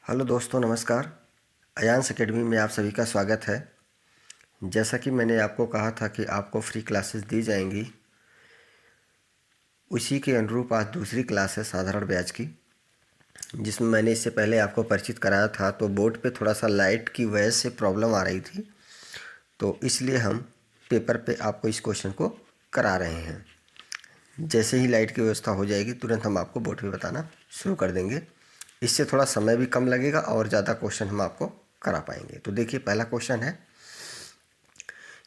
Hello दोस्तों, नमस्कार। Ayansh academy में आप सभी का स्वागत है। जैसा कि मैंने आपको कहा था कि आपको फ्री क्लासेस दी जाएंगी, उसी के अनुरूप आज दूसरी क्लास है साधारण ब्याज की, जिसमें मैंने इससे पहले आपको परिचित कराया था। तो बोर्ड पे थोड़ा सा लाइट की वजह से प्रॉब्लम आ रही थी, तो इसलिए हम पेपर पे आपको इस क्वेश्चन को करा रहे हैं। जैसे ही लाइट की व्यवस्था हो जाएगी तुरंत हम आपको बोर्ड पे बताना शुरू कर देंगे। इससे थोड़ा समय भी कम लगेगा और ज़्यादा क्वेश्चन हम आपको करा पाएंगे। तो देखिए, पहला क्वेश्चन है,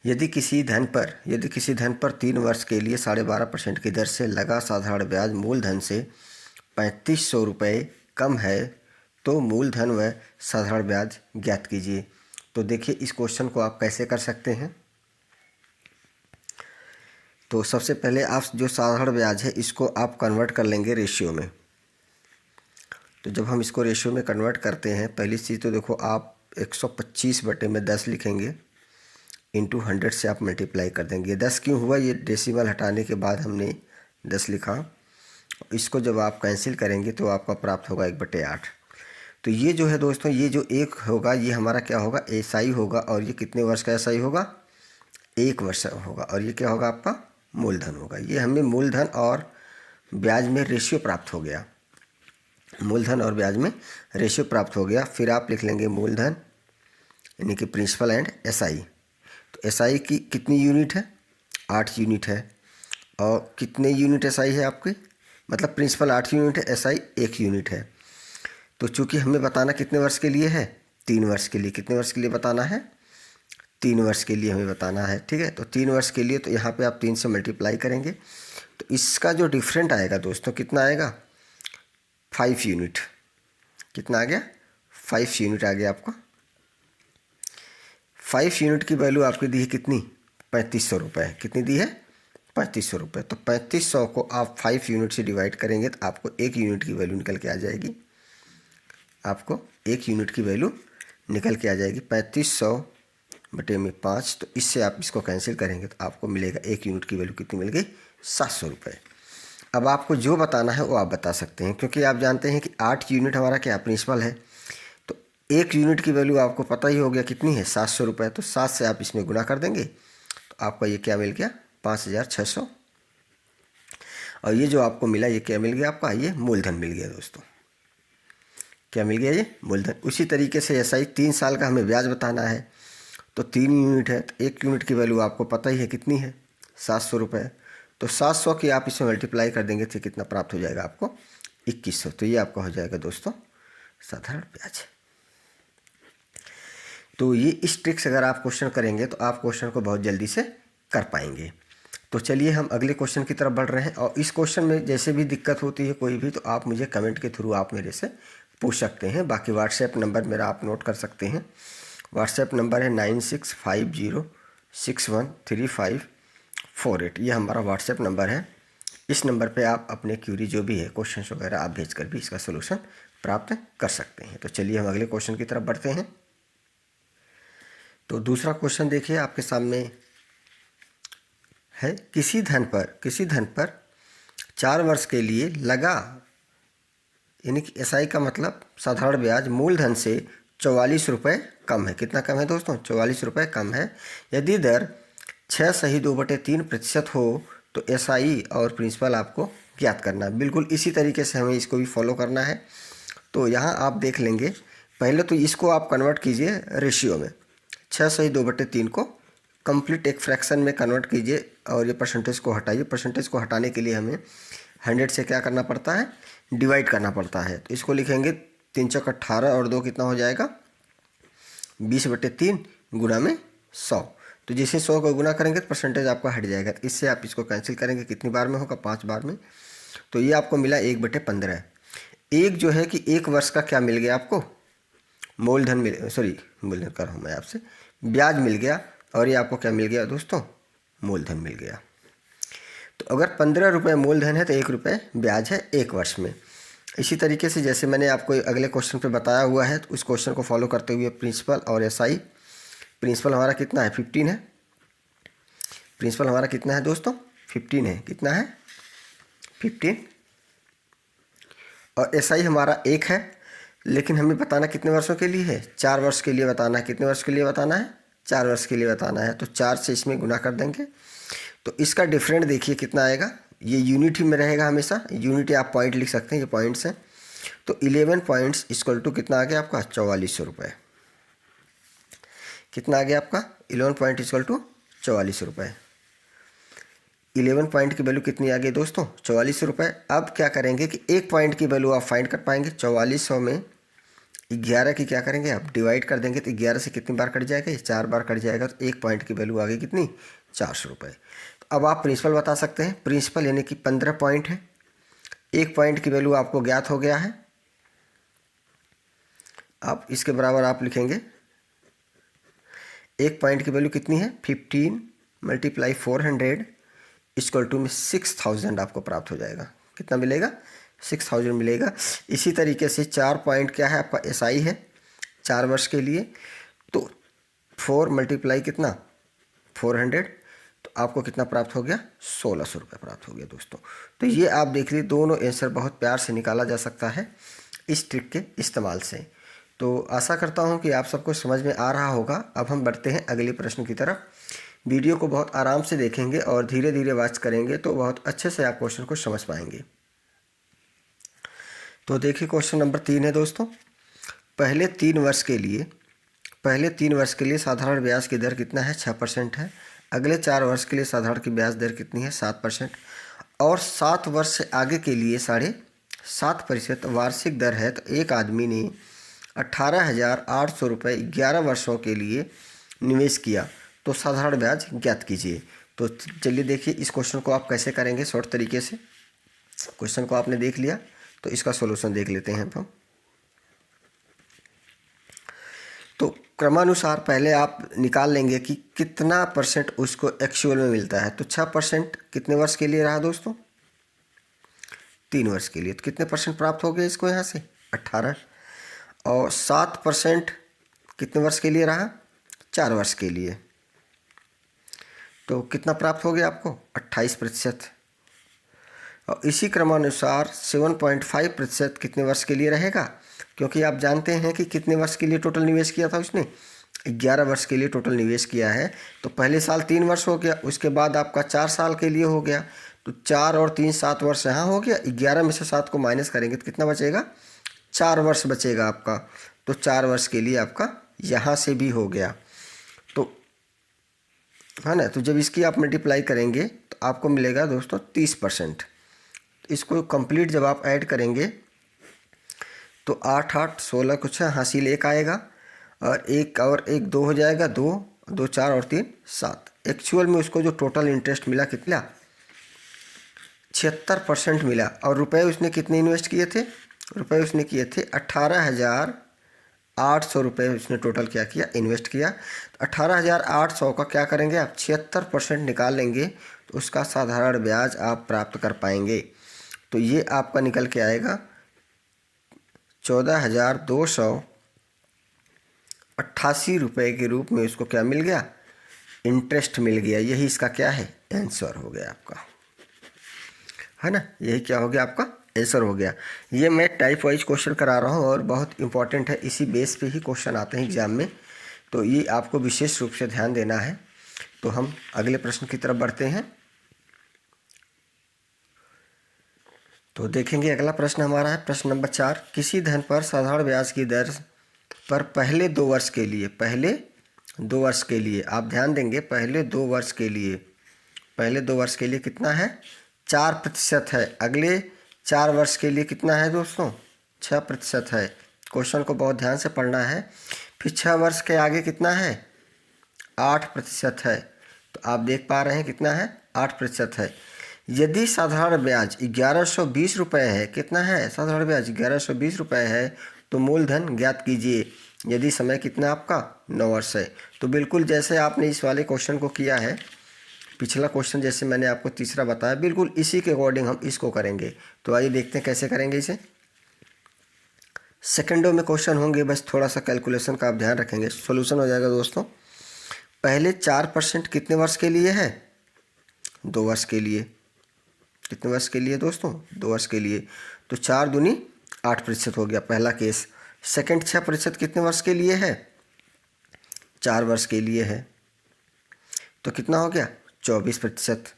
यदि किसी धन पर 3 वर्ष के लिए 12.5% की दर से लगा साधारण ब्याज मूलधन से 3500 रुपये कम है तो मूलधन व साधारण ब्याज ज्ञात कीजिए। तो देखिए, इस क्वेश्चन को आप कैसे कर सकते हैं। तो सबसे पहले आप जो साधारण ब्याज है इसको आप कन्वर्ट कर लेंगे रेशियो में। तो जब हम इसको रेशियो में कन्वर्ट करते हैं, पहली चीज़ तो देखो, आप 125/10 लिखेंगे, इंटू 100 से आप मल्टीप्लाई कर देंगे। 10 क्यों हुआ, ये डेसिमल हटाने के बाद हमने 10 लिखा। इसको जब आप कैंसिल करेंगे तो आपका प्राप्त होगा 1/8। तो ये जो है दोस्तों, ये जो एक होगा ये हमारा क्या होगा, एसआई होगा। और ये कितने वर्ष का एसआई होगा, 1 वर्ष होगा। और ये क्या होगा, आपका मूलधन होगा। ये हमें मूलधन और ब्याज में रेशियो प्राप्त हो गया। मूलधन और ब्याज में रेशियो प्राप्त हो गया। फिर आप लिख लेंगे मूलधन यानी कि प्रिंसिपल एंड एसआई। तो एसआई की कितनी यूनिट है, 8 यूनिट है। और कितने यूनिट एसआई है आपकी, मतलब प्रिंसिपल 8 यूनिट है, एसआई 1 यूनिट है। तो चूंकि हमें बताना कितने वर्ष के लिए है, 3 वर्ष के लिए। कितने वर्ष के लिए बताना है, 3 वर्ष के लिए हमें बताना है। ठीक है, तो 3 वर्ष के लिए तो यहाँ पे आप 3 से मल्टीप्लाई करेंगे तो इसका जो डिफरेंट आएगा दोस्तों, कितना आएगा, 5 यूनिट। कितना आ गया, 5 यूनिट आ गया आपका। 5 यूनिट की वैल्यू आपकी दी है कितनी, 3500 रुपये। कितनी दी है, 3500 रुपये। तो 3500 को आप 5 यूनिट से डिवाइड करेंगे तो आपको 1 यूनिट की वैल्यू निकल के आ जाएगी। आपको 1 यूनिट की वैल्यू निकल के आ जाएगी। 3500/5। तो इससे आप इसको कैंसिल करेंगे तो आपको मिलेगा 1 यूनिट की वैल्यू कितनी मिल गई, 700 रुपये। अब आपको जो बताना है वो आप बता सकते हैं, क्योंकि आप जानते हैं कि 8 यूनिट हमारा क्या प्रिंसिपल है। तो 1 यूनिट की वैल्यू आपको पता ही हो गया कितनी है, 700 रुपये। तो 7 से आप इसमें गुना कर देंगे तो आपका ये क्या मिल गया, 5600। और ये जो आपको मिला ये क्या मिल गया, आपका ये मूलधन मिल गया दोस्तों। क्या मिल गया, ये मूलधन। उसी तरीके से एसआई 3 साल का हमें ब्याज बताना है। तो 3 यूनिट है तो 1 यूनिट की वैल्यू आपको पता ही है कितनी है, 700 रुपये। तो 700 की आप इसमें मल्टीप्लाई कर देंगे तो कितना प्राप्त हो जाएगा आपको, 2100। तो ये आपका हो जाएगा दोस्तों साधारण ब्याज। तो ये इस ट्रिक से अगर आप क्वेश्चन करेंगे तो आप क्वेश्चन को बहुत जल्दी से कर पाएंगे। तो चलिए हम अगले क्वेश्चन की तरफ बढ़ रहे हैं। और इस क्वेश्चन में जैसे भी दिक्कत होती है कोई भी, तो आप मुझे कमेंट के थ्रू आप मेरे से पूछ सकते हैं। बाकी व्हाट्सएप नंबर मेरा आप नोट कर सकते हैं। व्हाट्सएप नंबर है 9650613548। ये हमारा व्हाट्सएप नंबर है। इस नंबर पे आप अपने क्यूरी जो भी है, क्वेश्चन वगैरह आप भेज कर भी इसका सोल्यूशन प्राप्त कर सकते हैं। तो चलिए हम अगले क्वेश्चन की तरफ बढ़ते हैं। तो दूसरा क्वेश्चन देखिए आपके सामने है, किसी धन पर 4 वर्ष के लिए लगा, यानी कि एसआई का मतलब साधारण ब्याज मूलधन से 44 रुपये कम है। कितना कम है दोस्तों, 44 रुपये कम है। यदि दर 6/2/3% हो तो एसआई और प्रिंसिपल आपको ज्ञात करना है। बिल्कुल इसी तरीके से हमें इसको भी फॉलो करना है। तो यहाँ आप देख लेंगे, पहले तो इसको आप कन्वर्ट कीजिए रेशियो में। 6/2/3 को कंप्लीट एक फ्रैक्शन में कन्वर्ट कीजिए और ये परसेंटेज को हटाइए। परसेंटेज को हटाने के लिए हमें 100 से क्या करना पड़ता है, डिवाइड करना पड़ता है। तो इसको लिखेंगे 3 चौक 18 और 2 कितना हो जाएगा, 20/3 गुना में 100। तो जैसे 100 को गुना करेंगे तो परसेंटेज आपका हट जाएगा। तो इससे आप इसको कैंसिल करेंगे, कितनी बार में होगा, 5 बार में। तो ये आपको मिला 1/15। एक जो है कि 1 वर्ष का क्या मिल गया आपको, मूलधन मूलधन कर रहा हूँ मैं आपसे, ब्याज मिल गया। और ये आपको क्या मिल गया दोस्तों, मूलधन मिल गया। तो अगर 15 रुपये मूलधन है तो 1 रुपये ब्याज है 1 वर्ष में। इसी तरीके से जैसे मैंने आपको अगले क्वेश्चन पे बताया हुआ है, तो उस क्वेश्चन को फॉलो करते हुए प्रिंसिपल और एसआई, प्रिंसिपल हमारा कितना है, 15 है। प्रिंसिपल हमारा कितना है दोस्तों, 15 है। कितना है, 15। और एसआई हमारा 1 है। लेकिन हमें बताना कितने वर्षों के लिए है, 4 वर्ष के लिए बताना है। कितने वर्ष के लिए बताना है, 4 वर्ष के लिए बताना है। तो 4 से इसमें गुना कर देंगे तो इसका डिफरेंट देखिए कितना आएगा। ये यूनिटी में रहेगा हमेशा, यूनिटी आप पॉइंट लिख सकते हैं, ये पॉइंट्स हैं। तो 11 पॉइंट्स इक्वल टू कितना आ गया आपका 4400 रुपये। कितना आ गया आपका 11 पॉइंट इक्वल टू 4400 रुपये। 11 पॉइंट की वैल्यू कितनी आ गई दोस्तों 4400 रुपये। अब क्या करेंगे कि एक पॉइंट की वैल्यू आप फाइंड कर पाएंगे। 4400 में 11 की क्या करेंगे आप डिवाइड कर देंगे तो 11 से कितनी बार कट जाएगा, ये 4 बार कट जाएगा। तो एक पॉइंट की वैल्यू आ गई कितनी 400 रुपये। तो अब आप प्रिंसिपल बता सकते हैं। प्रिंसिपल यानी कि 15 पॉइंट है, एक पॉइंट की वैल्यू आपको ज्ञात हो गया है। आप इसके बराबर आप लिखेंगे, एक पॉइंट की वैल्यू कितनी है 15 × 400 इक्वल टू में 6000 आपको प्राप्त हो जाएगा। कितना मिलेगा 6000 मिलेगा। इसी तरीके से 4 पॉइंट क्या है आपका SI है 4 वर्ष के लिए। तो 4 × कितना 400, तो आपको कितना प्राप्त हो गया 1600 रुपये प्राप्त हो गया दोस्तों। तो ये आप देख लीजिए दोनों आंसर बहुत प्यार से निकाला जा सकता है इस ट्रिक के इस्तेमाल से। तो आशा करता हूँ कि आप सबको समझ में आ रहा होगा। अब हम बढ़ते हैं अगले प्रश्न की तरफ। वीडियो को बहुत आराम से देखेंगे और धीरे धीरे वॉच करेंगे तो बहुत अच्छे से आप क्वेश्चन को समझ पाएंगे। तो देखिए क्वेश्चन नंबर 3 है दोस्तों। पहले 3 वर्ष के लिए साधारण ब्याज की दर कितना है 6% है। अगले 4 वर्ष के लिए साधारण की ब्याज दर कितनी है 7% और 7 वर्ष से आगे के लिए 7.5% वार्षिक दर है। तो एक आदमी ने 18,800 रुपये 11 वर्षों के लिए निवेश किया, तो साधारण ब्याज ज्ञात कीजिए। तो चलिए देखिए इस क्वेश्चन को आप कैसे करेंगे शॉर्ट तरीके से। क्वेश्चन को आपने देख लिया तो इसका सॉल्यूशन देख लेते हैं हम। तो क्रमानुसार पहले आप निकाल लेंगे कि कितना % उसको एक्चुअल में मिलता है। तो 6% कितने वर्ष के लिए रहा दोस्तों 3 वर्ष के लिए। तो कितने % प्राप्त हो गए इसको यहाँ से 18। और 7% कितने वर्ष के लिए रहा 4 वर्ष के लिए। तो कितना प्राप्त हो गया आपको 28%। और इसी क्रमानुसार 7.5% कितने वर्ष के लिए रहेगा, क्योंकि आप जानते हैं कि कितने वर्ष के लिए टोटल निवेश किया था उसने 11 वर्ष के लिए टोटल निवेश किया है। तो पहले साल 3 वर्ष हो गया, उसके बाद आपका 4 साल के लिए हो गया। तो 4 और 3 7 वर्ष यहाँ हो गया। 11 में से 7 को माइनस करेंगे तो कितना बचेगा 4 वर्ष बचेगा आपका। तो 4 वर्ष के लिए आपका यहाँ से भी हो गया। तो है ना। तो जब इसकी आप मल्टीप्लाई करेंगे तो आपको मिलेगा दोस्तों 30%। इसको कंप्लीट जब आप ऐड करेंगे तो 8 8 16 कुछ हासिल 1 आएगा और एक 2 हो जाएगा, 2 4 और 3 7। एक्चुअल में उसको जो टोटल इंटरेस्ट मिला कितना 76% मिला। और रुपए उसने कितने इन्वेस्ट किए थे, रुपए उसने किए थे 18,800 रुपये उसने टोटल क्या किया इन्वेस्ट किया। तो 18,800 का क्या करेंगे आप 76% निकाल लेंगे तो उसका साधारण ब्याज आप प्राप्त कर पाएंगे। तो ये आपका निकल के आएगा 14,288 रुपये के रूप में उसको क्या मिल गया इंटरेस्ट मिल गया। यही इसका क्या है आंसर हो गया आपका, है ना। यही क्या हो गया आपका आंसर हो गया। ये मैं टाइप वाइज क्वेश्चन करा रहा हूँ और बहुत इंपॉर्टेंट है, इसी बेस पे ही क्वेश्चन आते हैं एग्जाम में। तो ये आपको विशेष रूप से ध्यान देना है। तो हम अगले प्रश्न की तरफ बढ़ते हैं। तो देखेंगे अगला प्रश्न हमारा है प्रश्न नंबर 4। किसी धन पर साधारण ब्याज की दर पर पहले 2 वर्ष के लिए आप ध्यान देंगे पहले 2 वर्ष के लिए कितना है 4% है। अगले 4 वर्ष के लिए कितना है दोस्तों 6% है। क्वेश्चन को बहुत ध्यान से पढ़ना है। फिर 6 वर्ष के आगे कितना है 8% है। तो आप देख पा रहे हैं कितना है 8% है। यदि साधारण ब्याज 1120 रुपये है, कितना है साधारण ब्याज 1120 रुपये है, तो मूलधन ज्ञात कीजिए। यदि समय कितना आपका 9 वर्ष है। तो बिल्कुल जैसे आपने इस वाले क्वेश्चन को किया है, पिछला क्वेश्चन जैसे मैंने आपको तीसरा बताया, बिल्कुल इसी के अकॉर्डिंग हम इसको करेंगे। तो आइए देखते हैं कैसे करेंगे इसे। सेकंडों में क्वेश्चन होंगे, बस थोड़ा सा कैलकुलेशन का आप ध्यान रखेंगे, सॉल्यूशन हो जाएगा दोस्तों। पहले 4% कितने वर्ष के लिए है 2 वर्ष के लिए। कितने वर्ष के लिए दोस्तों 2 वर्ष के लिए। तो 4 दूनी 8% हो गया पहला केस। सेकंड 6% कितने वर्ष के लिए है? 4 वर्ष के लिए है। तो कितना हो गया? 24%।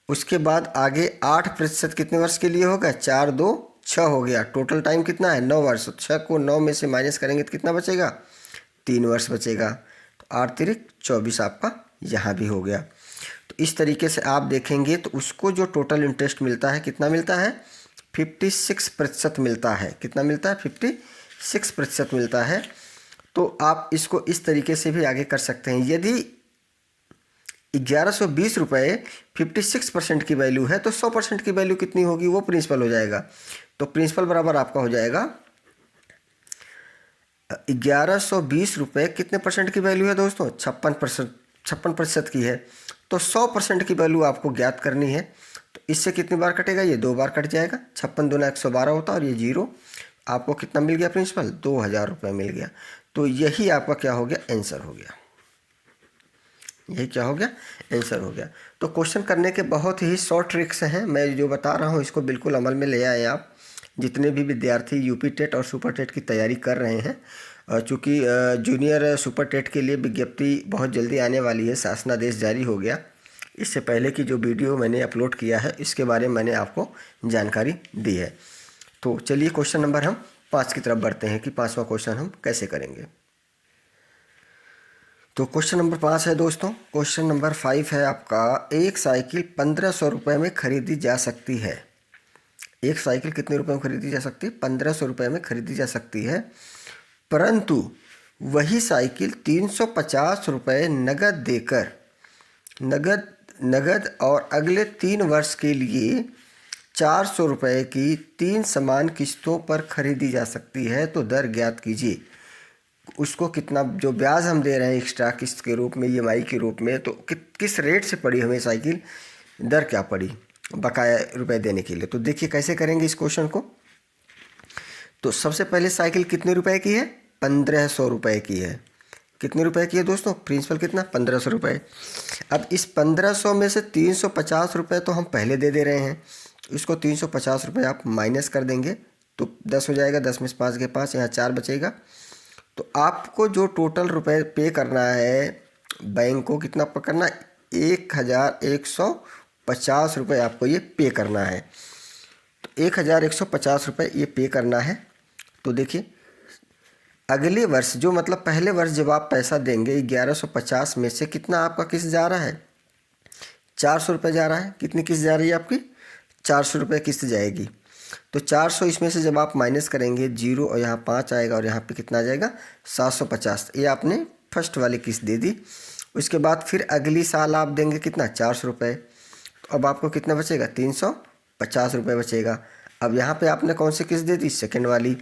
उसके बाद आगे 8% कितने वर्ष के लिए होगा? 4 2 6 हो गया। टोटल टाइम कितना है? 9 वर्ष। 6 को 9 में से माइनस करेंगे तो कितना बचेगा? 3 वर्ष बचेगा। तो 8 तिरिक 24 आपका यहाँ भी हो गया। तो इस तरीके से आप देखेंगे तो उसको जो टोटल इंटरेस्ट मिलता है कितना मिलता है? 56% मिलता है। कितना मिलता है? 56% मिलता है। तो आप इसको इस तरीके से भी आगे कर सकते हैं। यदि 1120 रुपये 56% की वैल्यू है तो 100% की वैल्यू कितनी होगी? वो प्रिंसिपल हो जाएगा। तो प्रिंसिपल बराबर आपका हो जाएगा 1120 रुपये कितने परसेंट की वैल्यू है दोस्तों? 56% की है। तो 100% की वैल्यू आपको ज्ञात करनी है। तो इससे कितनी बार कटेगा? ये 2 बार कट जाएगा। 56 दूना 112 होता है और ये 0। आपको कितना मिल गया प्रिंसिपल? 2000 रुपये मिल गया। तो यही आपका क्या हो गया? आंसर हो गया। यही क्या हो गया? आंसर हो गया। तो क्वेश्चन करने के बहुत ही शॉर्ट ट्रिक्स हैं। मैं जो बता रहा हूँ इसको बिल्कुल अमल में ले आए आप। जितने भी विद्यार्थी यूपी टेट और सुपर टेट की तैयारी कर रहे हैं, चूँकि जूनियर सुपर टेट के लिए विज्ञप्ति बहुत जल्दी आने वाली है, शासनादेश जारी हो गया। इससे पहले की जो वीडियो मैंने अपलोड किया है इसके बारे में मैंने आपको जानकारी दी है। तो चलिए क्वेश्चन नंबर हम 5 की तरफ बढ़ते हैं कि 5वां क्वेश्चन हम कैसे करेंगे। तो क्वेश्चन नंबर 5 है दोस्तों। क्वेश्चन नंबर 5 है आपका, एक साइकिल 1500 रुपये में खरीदी जा सकती है। एक साइकिल कितने रुपए में खरीदी जा सकती है? 1500 रुपये में खरीदी जा सकती है, परंतु वही साइकिल 350 रुपये नगद देकर नगद और अगले 3 वर्ष के लिए 400 रुपये की 3 समान किस्तों पर खरीदी जा सकती है। तो दर ज्ञात कीजिए। उसको कितना जो ब्याज हम दे रहे हैं एक्स्ट्रा किस्त के रूप में, EMI के रूप में, तो किस रेट से पड़ी हमें साइकिल, दर क्या पड़ी बकाया रुपए देने के लिए। तो देखिए कैसे करेंगे इस क्वेश्चन को। तो सबसे पहले साइकिल कितने रुपए की है? 1500 रुपये की है। कितने रुपए की है दोस्तों? प्रिंसिपल कितना? 1500 रुपये। अब इस 1500 में से 350 रुपये तो हम पहले दे रहे हैं। इसको 350 रुपये आप माइनस कर देंगे तो 10 हो जाएगा। 10 में से 5 गए 5, यहाँ 4 बचेगा। तो आपको जो टोटल रुपए पे करना है बैंक को, कितना पे करना है? 1150 रुपये आपको ये पे करना है। तो 1150 रुपये ये पे करना है। तो देखिए अगले वर्ष जो मतलब पहले वर्ष जब आप पैसा देंगे 1150 में से कितना आपका किस्त जा रहा है? 400 रुपये जा रहा है। कितनी किस्त जा रही है आपकी? 400 रुपये किस्त जाएगी। तो 400 इसमें से जब आप माइनस करेंगे 0 और यहाँ 5 आएगा और यहाँ पे कितना आ जाएगा? 750। ये आपने फर्स्ट वाली किस्त दे दी। उसके बाद फिर अगली साल आप देंगे कितना? 400 रुपये। तो अब आपको कितना बचेगा? 350 रुपये बचेगा। अब यहाँ पे आपने कौन सी किस्त दे दी? सेकंड वाली।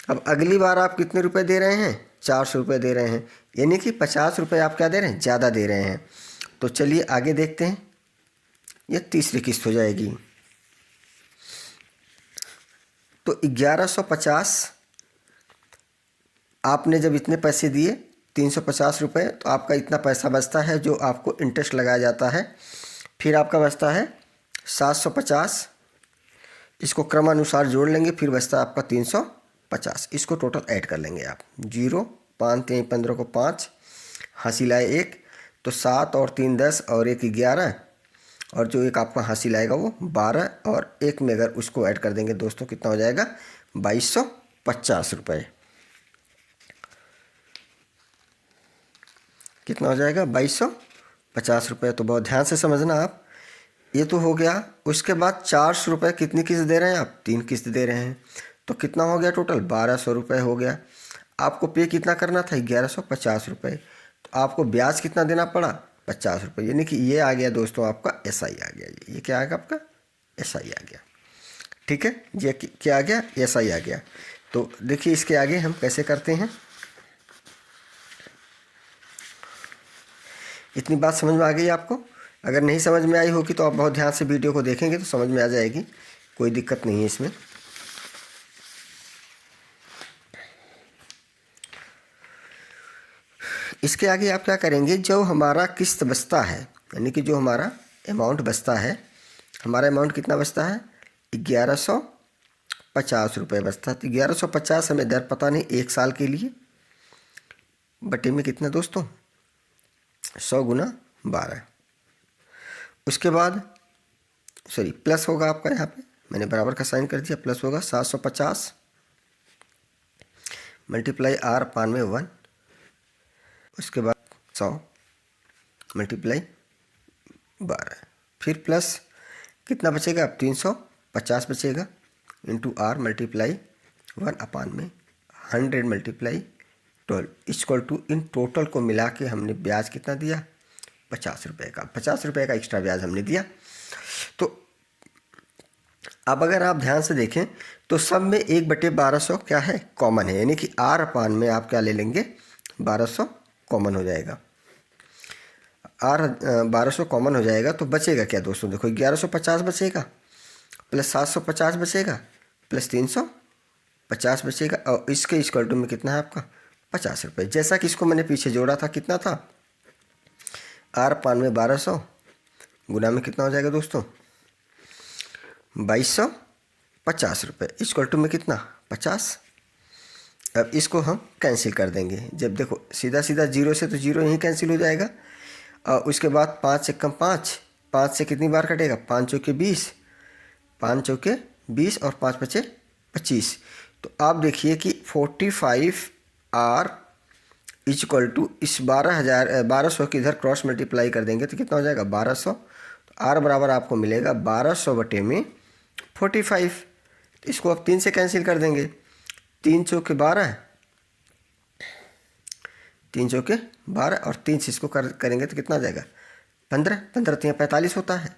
अब अगली बार आप कितने रुपए दे रहे हैं? 400 रुपये दे रहे हैं, यानी कि 50 रुपये आप क्या दे रहे हैं? ज़्यादा दे रहे हैं। तो चलिए आगे देखते हैं। ये तीसरी किस्त हो जाएगी। तो 1150 आपने जब इतने पैसे दिए 350 रुपये, तो आपका इतना पैसा बचता है जो आपको इंटरेस्ट लगाया जाता है। फिर आपका बचता है 750, इसको क्रमानुसार जोड़ लेंगे, फिर बचता है आपका 350। इसको टोटल ऐड कर लेंगे आप। 0 5 3 15 को 5, हासिल आए 1, तो 7 और 3 10 और 1 11, और जो एक आपका हासिल आएगा वो 12, और 1 में अगर उसको ऐड कर देंगे दोस्तों कितना हो जाएगा? 2250 रुपये। कितना हो जाएगा? 2250 रुपये। तो बहुत ध्यान से समझना आप। ये तो हो गया। उसके बाद 400 रुपये कितनी किस्त दे रहे हैं आप? 3 किस्त दे रहे हैं। तो कितना हो गया टोटल? 1200 रुपये हो गया। आपको पे कितना करना था? 1150 रुपये। तो आपको ब्याज कितना देना पड़ा? 50 रुपये। यानी कि ये आ गया दोस्तों आपका SI आ गया। ये क्या आएगा आपका? SI आ गया। ठीक है, ये क्या आ गया? SI आ गया। तो देखिए इसके आगे हम कैसे करते हैं। इतनी बात समझ में आ गई आपको? अगर नहीं समझ में आई होगी तो आप बहुत ध्यान से वीडियो को देखेंगे तो समझ में आ जाएगी, कोई दिक्कत नहीं है इसमें। इसके आगे आप क्या करेंगे? जो हमारा किस्त बचता है, यानी कि जो हमारा अमाउंट बचता है, हमारा अमाउंट कितना बचता है? 1150 ₹50 बचता। तो 1150 हमें दर पता नहीं 1 साल के लिए, बटे में कितना दोस्तों 100 गुना 12। उसके बाद सॉरी प्लस होगा आपका, यहाँ पे मैंने बराबर का साइन कर दिया, प्लस होगा 750 मल्टीप्लाई R/1। उसके बाद 100 मल्टीप्लाई 12, फिर प्लस कितना बचेगा अब 350 बचेगा into R multiply 1/100 multiply 12 equal to, in total को मिला के हमने ब्याज कितना दिया ₹50 का, ₹50 का एक्स्ट्रा ब्याज हमने दिया। तो अब अगर आप ध्यान से देखें तो सब में 1/1200 क्या है कॉमन है, यानी कि R/, में आप क्या ले लेंगे 1200 कॉमन हो जाएगा। R/1200 कॉमन हो जाएगा तो बचेगा क्या दोस्तों, देखो 1150 बचेगा, प्लस 750 बचेगा, प्लस 350 बचेगा, और इसके इक्वल टू में कितना है आपका ₹50। जैसा कि इसको मैंने पीछे जोड़ा था, कितना था R/, में 1200 गुना में कितना हो जाएगा दोस्तों ₹2250 इक्वल टू में कितना 50। अब इसको हम कैंसिल कर देंगे, जब देखो सीधा सीधा जीरो से तो जीरो यहीं कैंसिल हो जाएगा, और उसके बाद 5 से कम 5, 5 से कितनी बार कटेगा 5 चौके 20, 5 चौके 20 और 5 बचे 25। तो आप देखिए कि 45R इक्वल टू इस 1200 की इधर क्रॉस मल्टीप्लाई कर देंगे तो कितना हो जाएगा 1200। तो R बराबर आपको मिलेगा 1200 बटे में 45। इसको आप 3 से कैंसिल कर देंगे, 3 चौके 12, 3 चौके 12 और 3 से इसको करेंगे तो कितना आ जाएगा 15, 15 3 45 होता है।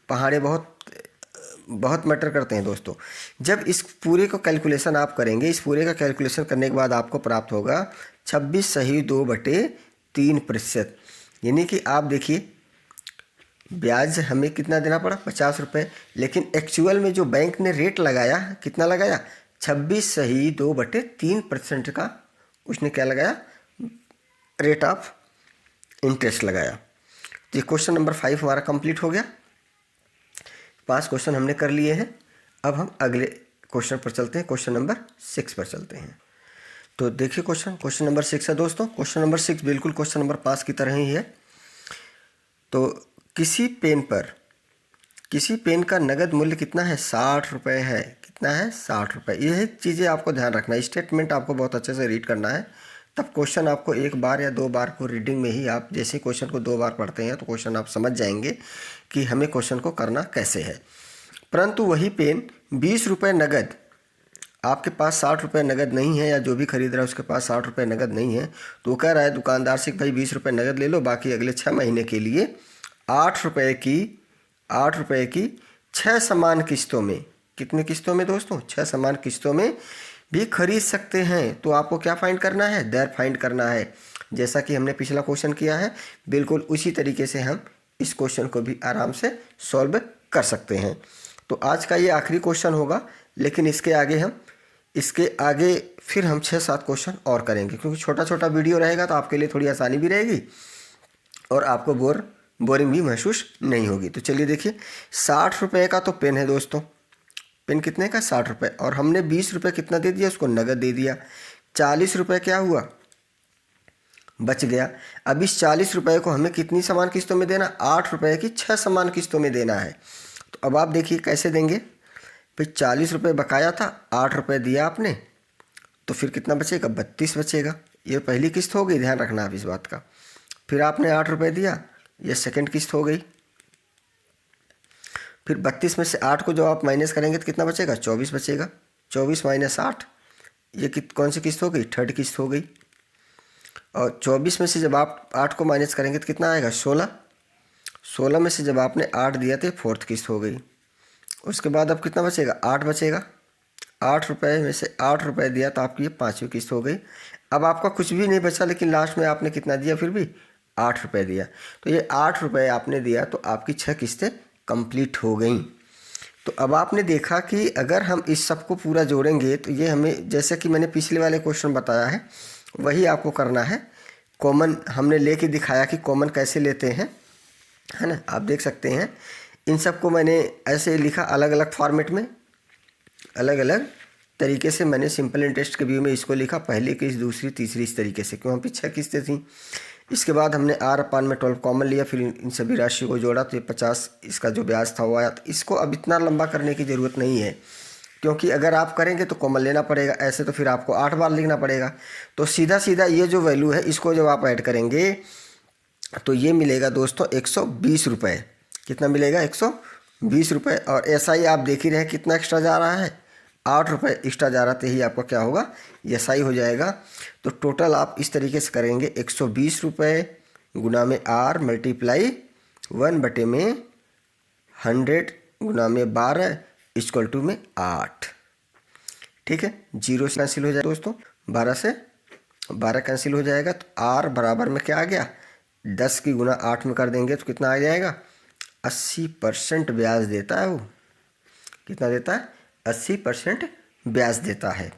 पहाड़े बहुत मैटर करते हैं दोस्तों। जब इस पूरे को कैलकुलेशन आप करेंगे, इस पूरे का कैलकुलेशन करने के बाद आपको प्राप्त होगा 26.2/3%, यानी कि आप देखिए ब्याज हमें कितना देना पड़ा ₹50, लेकिन एक्चुअल में जो बैंक ने रेट लगाया कितना लगाया 26.2/3% का उसने क्या लगाया रेट ऑफ इंटरेस्ट लगाया। तो ये क्वेश्चन नंबर 5 हमारा कंप्लीट हो गया। 5 क्वेश्चन हमने कर लिए हैं। अब हम अगले क्वेश्चन पर चलते हैं, क्वेश्चन नंबर 6 पर चलते हैं। तो देखिए क्वेश्चन नंबर 6 है दोस्तों। क्वेश्चन नंबर 6 बिल्कुल क्वेश्चन नंबर 5 की तरह ही है। तो किसी पेन का नगद मूल्य कितना है ₹60 है, कितना है ₹60। यह चीज़ें आपको ध्यान रखना है, स्टेटमेंट आपको बहुत अच्छे से रीड करना है, तब क्वेश्चन आपको 1 बार या 2 बार को रीडिंग में ही, आप जैसे क्वेश्चन को 2 बार पढ़ते हैं तो क्वेश्चन आप समझ जाएंगे कि हमें क्वेश्चन को करना कैसे है। परंतु वही पेन ₹20 नगद, आपके पास ₹60 नगद नहीं है, या जो भी खरीद रहा है उसके पास ₹60 नगद नहीं है, तो वो कह रहा है दुकानदार से भाई ₹20 नगद ले लो, बाकी अगले 6 महीने के लिए ₹8 की 6 समान किस्तों में, कितने किस्तों में दोस्तों 6 समान किस्तों में भी खरीद सकते हैं। तो आपको क्या फाइंड करना है, दर फाइंड करना है। जैसा कि हमने पिछला क्वेश्चन किया है, बिल्कुल उसी तरीके से हम इस क्वेश्चन को भी आराम से सॉल्व कर सकते हैं। तो आज का ये आखिरी क्वेश्चन होगा, लेकिन इसके आगे फिर हम 6-7 क्वेश्चन और करेंगे, क्योंकि छोटा छोटा वीडियो रहेगा तो आपके लिए थोड़ी आसानी भी रहेगी और आपको बोरिंग भी महसूस नहीं होगी। तो चलिए देखिए, ₹60 का तो पेन है दोस्तों, पेन कितने का ₹60, और हमने ₹20 कितना दे दिया उसको नगद दे दिया, ₹40 क्या हुआ बच गया। अब इस ₹40 को हमें कितनी समान किस्तों में देना, ₹8 की 6 समान किस्तों में देना है। तो अब आप देखिए कैसे देंगे, भाई ₹40 बकाया था, ₹8 दिया आपने, तो फिर कितना बचेगा 32 बचेगा। ये पहली किस्त हो गई, ध्यान रखना आप इस बात का। फिर आपने ₹8 दिया, ये सेकंड किस्त हो गई। फिर 32 में से 8 को जो आप माइनस करेंगे तो कितना बचेगा 24 बचेगा। 24 माइनस 8, ये कौन सी किस्त हो गई, थर्ड किस्त हो गई। और 24 में से जब आप 8 को माइनस करेंगे तो कितना आएगा 16। 16 में से जब आपने 8 दिया तो फोर्थ किस्त हो गई। उसके बाद अब कितना बचेगा 8 बचेगा। ₹8 में से ₹8 दिया तो आपकी ये 5वीं किस्त हो गई। अब आपका कुछ भी नहीं बचा, लेकिन लास्ट में आपने कितना दिया, फिर भी ₹8 दिया। तो ये ₹8 आपने दिया तो आपकी 6 किस्तें कंप्लीट हो गई। तो अब आपने देखा कि अगर हम इस सब को पूरा जोड़ेंगे तो ये हमें, जैसे कि मैंने पिछले वाले क्वेश्चन बताया है वही आपको करना है। कॉमन हमने लेके दिखाया कि कॉमन कैसे लेते हैं, है ना। आप देख सकते हैं इन सब को मैंने ऐसे लिखा अलग अलग फॉर्मेट में, अलग अलग तरीके से मैंने सिंपल इंटरेस्ट के व्यू में इसको लिखा, पहली किस्त, दूसरी, तीसरी, इस तरीके से, क्यों वहाँ पे 6 किस्तें थी। इसके बाद हमने R/12 कॉमन लिया, फिर इन सभी राशि को जोड़ा तो ये 50 इसका जो ब्याज था वो आया। तो इसको अब इतना लंबा करने की ज़रूरत नहीं है, क्योंकि अगर आप करेंगे तो कॉमन लेना पड़ेगा, ऐसे तो फिर आपको 8 बार लिखना पड़ेगा। तो सीधा सीधा ये जो वैल्यू है इसको जब आप ऐड करेंगे तो ये मिलेगा दोस्तों 120 रुपये। कितना मिलेगा? 120 रुपये। और SI आप देख ही रहे हैं कितना एक्स्ट्रा जा रहा है, 8 रुपये एक्स्ट्रा जा रहा, तो यही आपका क्या होगा, SI हो जाएगा। तो टोटल आप इस तरीके से करेंगे 120 रुपये गुना में R मल्टीप्लाई 1/100 गुना में 12 इक्वल टू में 8। ठीक है, 0 से कैंसिल हो जाएगा दोस्तों, 12 से 12 कैंसिल हो जाएगा। तो R बराबर में क्या आ गया, 10 की गुना 8 में कर देंगे तो कितना आ जाएगा, 80% ब्याज देता है वो। कितना देता है? 80% ब्याज देता है।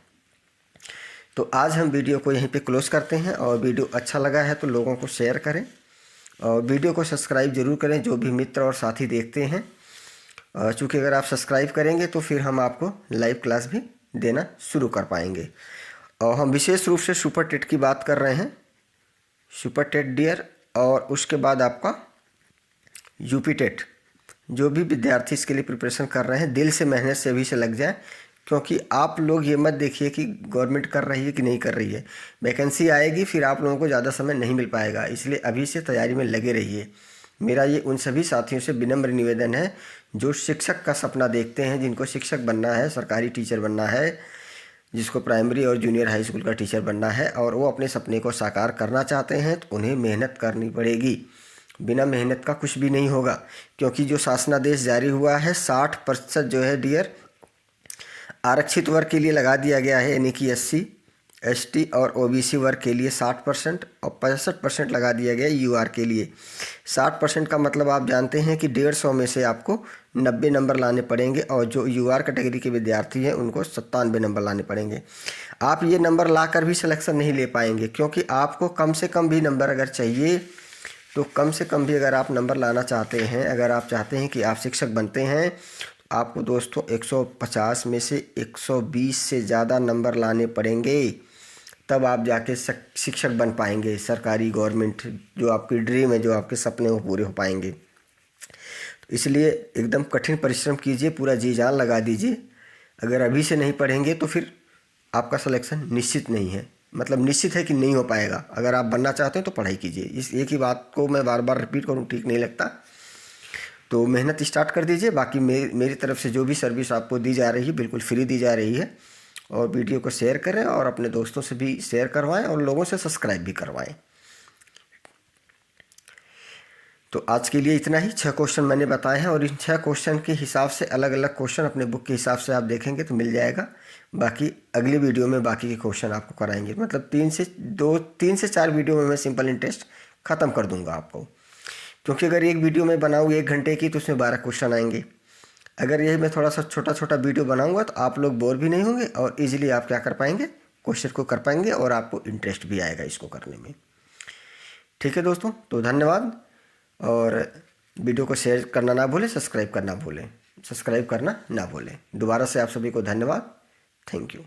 तो आज हम वीडियो को यहीं पे क्लोज करते हैं, और वीडियो अच्छा लगा है तो लोगों को शेयर करें और वीडियो को सब्सक्राइब जरूर करें जो भी मित्र और साथी देखते हैं। चूँकि अगर आप सब्सक्राइब करेंगे तो फिर हम आपको लाइव क्लास भी देना शुरू कर पाएंगे। और हम विशेष रूप से सुपर टेट की बात कर रहे हैं, सुपर टेट डियर, और उसके बाद आपका यूपी टेट। जो भी विद्यार्थी इसके लिए प्रिपरेशन कर रहे हैं, दिल से मेहनत से अभी से लग जाए, क्योंकि आप लोग ये मत देखिए कि गवर्नमेंट कर रही है कि नहीं कर रही है। वैकेंसी आएगी फिर आप लोगों को ज़्यादा समय नहीं मिल पाएगा, इसलिए अभी से तैयारी में लगे रहिए। मेरा ये उन सभी साथियों से विनम्र निवेदन है जो शिक्षक का सपना देखते हैं, जिनको शिक्षक बनना है, सरकारी टीचर बनना है, जिसको प्राइमरी और जूनियर हाई स्कूल का टीचर बनना है, और वो अपने सपने को साकार करना चाहते हैं, तो उन्हें मेहनत करनी पड़ेगी। बिना मेहनत का कुछ भी नहीं होगा, क्योंकि जो शासनादेश जारी हुआ है 60% जो है डियर आरक्षित वर्ग के लिए लगा दिया गया है, यानी कि SC ST और OBC वर्ग के लिए 60% और 65% लगा दिया गया है UR के लिए। 60% का मतलब आप जानते हैं कि 150 में से आपको 90 नंबर लाने पड़ेंगे, और जो UR कैटेगरी के विद्यार्थी हैं उनको 97 नंबर लाने पड़ेंगे। आप ये नंबर लाकर भी सिलेक्शन नहीं ले पाएंगे, क्योंकि आपको कम से कम भी नंबर अगर चाहिए तो कम से कम भी अगर आप नंबर लाना चाहते हैं, अगर आप चाहते हैं कि आप शिक्षक बनते हैं, तो आपको दोस्तों 150 में से 120 से ज़्यादा नंबर लाने पड़ेंगे, तब आप जाके शिक्षक बन पाएंगे। सरकारी गवर्नमेंट जो आपकी ड्रीम है, जो आपके सपने वो पूरे हो पाएंगे। तो इसलिए एकदम कठिन परिश्रम कीजिए, पूरा जी जान लगा दीजिए। अगर अभी से नहीं पढ़ेंगे तो फिर आपका सिलेक्शन निश्चित नहीं है, मतलब निश्चित है कि नहीं हो पाएगा। अगर आप बनना चाहते हैं तो पढ़ाई कीजिए। इस एक ही बात को मैं बार बार रिपीट करूँ ठीक नहीं लगता, तो मेहनत स्टार्ट कर दीजिए। बाकी मेरी तरफ से जो भी सर्विस आपको दी जा रही है बिल्कुल फ्री दी जा रही है। और वीडियो को शेयर करें और अपने दोस्तों से भी शेयर करवाएं और लोगों से सब्सक्राइब भी करवाएं। तो आज के लिए इतना ही। 6 क्वेश्चन मैंने बताए हैं, और इन 6 क्वेश्चन के हिसाब से अलग अलग क्वेश्चन अपने बुक के हिसाब से आप देखेंगे तो मिल जाएगा। बाकी अगली वीडियो में बाकी के क्वेश्चन आपको कराएंगे, मतलब 3 से 4 वीडियो में मैं सिंपल इंटरेस्ट ख़त्म कर दूंगा आपको, क्योंकि अगर एक वीडियो में बनाऊँ 1 घंटे की तो उसमें 12 क्वेश्चन आएंगे। अगर यही मैं थोड़ा सा छोटा छोटा वीडियो बनाऊंगा तो आप लोग बोर भी नहीं होंगे, और इजीली आप क्या कर पाएंगे, क्वेश्चन को कर पाएंगे, और आपको इंटरेस्ट भी आएगा इसको करने में। ठीक है दोस्तों, तो धन्यवाद। और वीडियो को शेयर करना ना भूलें, सब्सक्राइब करना ना भूलें। दोबारा से आप सभी को धन्यवाद। Thank you.